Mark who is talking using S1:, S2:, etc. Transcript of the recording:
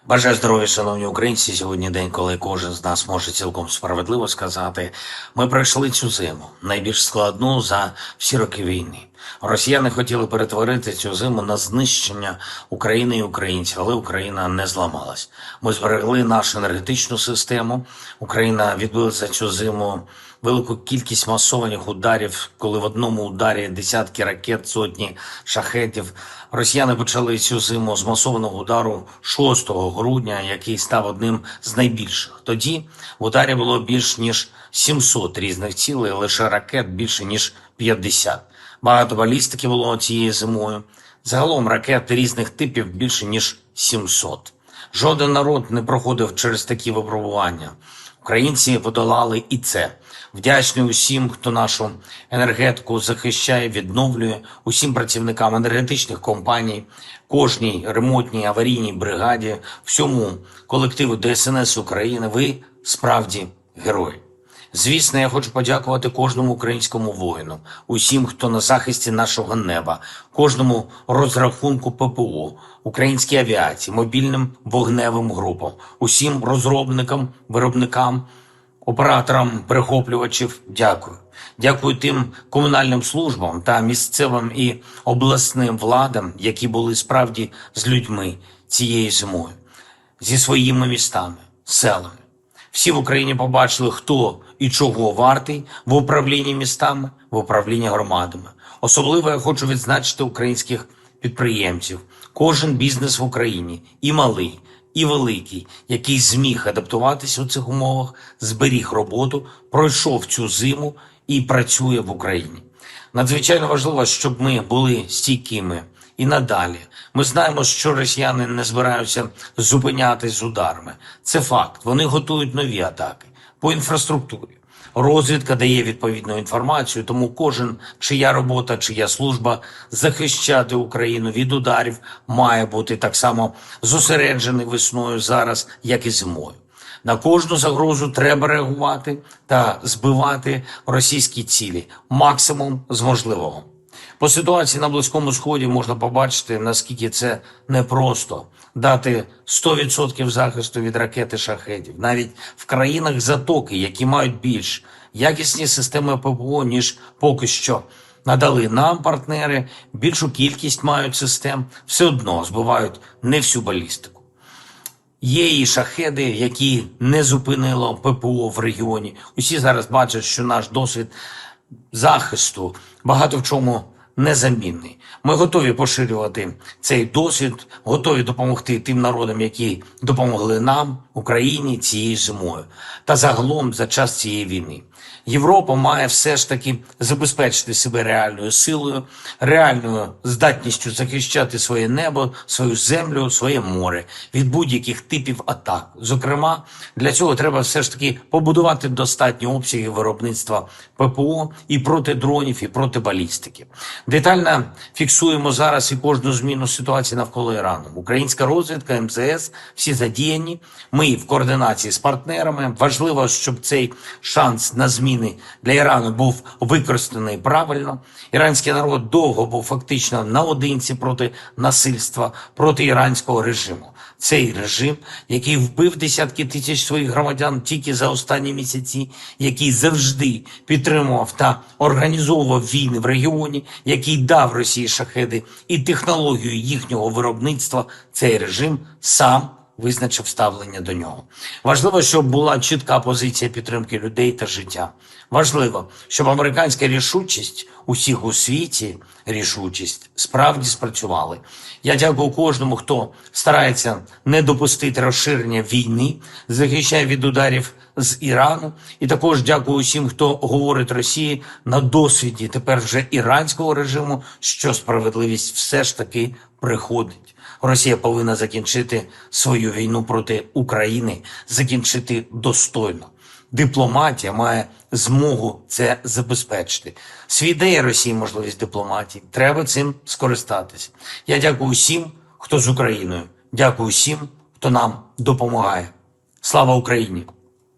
S1: Бажаю здоров'я, шановні українці. Сьогодні день, коли кожен з нас може цілком справедливо сказати, ми пройшли цю зиму, найбільш складну за всі роки війни. Росіяни хотіли перетворити цю зиму на знищення України і українців, але Україна не зламалась. Ми зберегли нашу енергетичну систему. Україна відбила за цю зиму велику кількість масованих ударів, коли в одному ударі десятки ракет, сотні шахедів. Росіяни почали цю зиму з масованого удару 6 грудня, який став одним з найбільших. Тоді в ударі було більш ніж 700 різних цілей, лише ракет більше ніж 50. Багато балістики було цією зимою. Загалом ракет різних типів більше ніж 700. Жоден народ не проходив через такі випробування. Українці подолали і це. Вдячний усім, хто нашу енергетику захищає, відновлює, усім працівникам енергетичних компаній, кожній ремонтній аварійній бригаді, всьому колективу ДСНС України. Ви справді герої. Звісно, я хочу подякувати кожному українському воїну, усім, хто на захисті нашого неба, кожному розрахунку ППО, українській авіації, мобільним вогневим групам, усім розробникам, виробникам, операторам перехоплювачів. Дякую. Дякую тим комунальним службам та місцевим і обласним владам, які були справді з людьми цією зимою, зі своїми містами, селами. Всі в Україні побачили, хто і чого вартий в управлінні містами, в управлінні громадами. Особливо я хочу відзначити українських підприємців. Кожен бізнес в Україні, і малий, і великий, який зміг адаптуватися у цих умовах, зберіг роботу, пройшов цю зиму і працює в Україні. Надзвичайно важливо, щоб ми були стійкими і надалі. Ми знаємо, що росіяни не збираються зупинятись з ударами. Це факт. Вони готують нові атаки по інфраструктурі. Розвідка дає відповідну інформацію, тому кожен, чия робота, чия служба захищати Україну від ударів, має бути так само зосереджений весною зараз, як і зимою. На кожну загрозу треба реагувати та збивати російські цілі максимум з можливого. По ситуації на Близькому Сході можна побачити, наскільки це непросто дати 100% захисту від ракет і шахедів. Навіть в країнах Затоки, які мають більш якісні системи ППО, ніж поки що надали нам партнери, більшу кількість мають систем, все одно збивають не всю балістику. Є і шахеди, які не зупинило ППО в регіоні. Усі зараз бачать, що наш досвід захисту багато в чому незамінний. Ми готові поширювати цей досвід, готові допомогти тим народам, які допомогли нам, Україні, цією зимою та загалом за час цієї війни. Європа має все ж таки забезпечити себе реальною силою, реальною здатністю захищати своє небо, свою землю, своє море від будь-яких типів атак. Зокрема, для цього треба все ж таки побудувати достатні обсяги виробництва ППО і проти дронів, і проти балістики. Детально фіксуємо зараз і кожну зміну ситуації навколо Ірану. Українська розвідка, МЗС, всі задіяні. Ми в координації з партнерами. Важливо, щоб цей шанс на зміни для Ірану був використаний правильно. Іранський народ довго був фактично наодинці проти насильства, проти іранського режиму. Цей режим, який вбив десятки тисяч своїх громадян тільки за останні місяці, який завжди підтримував та організовував війни в регіоні, який дав Росії шахеди і технологію їхнього виробництва, цей режим сам визначив ставлення до нього. Важливо, щоб була чітка позиція підтримки людей та життя. Важливо, щоб американська рішучість, усіх у світі рішучість, справді спрацювали. Я дякую кожному, хто старається не допустити розширення війни, захищає від ударів з Ірану. І також дякую усім, хто говорить Росії на досвіді тепер вже іранського режиму, що справедливість все ж таки приходить. Росія повинна закінчити свою війну проти України, закінчити достойно. Дипломатія має змогу це забезпечити. Світ дає Росії можливість дипломатії. Треба цим скористатися. Я дякую всім, хто з Україною. Дякую всім, хто нам допомагає. Слава Україні!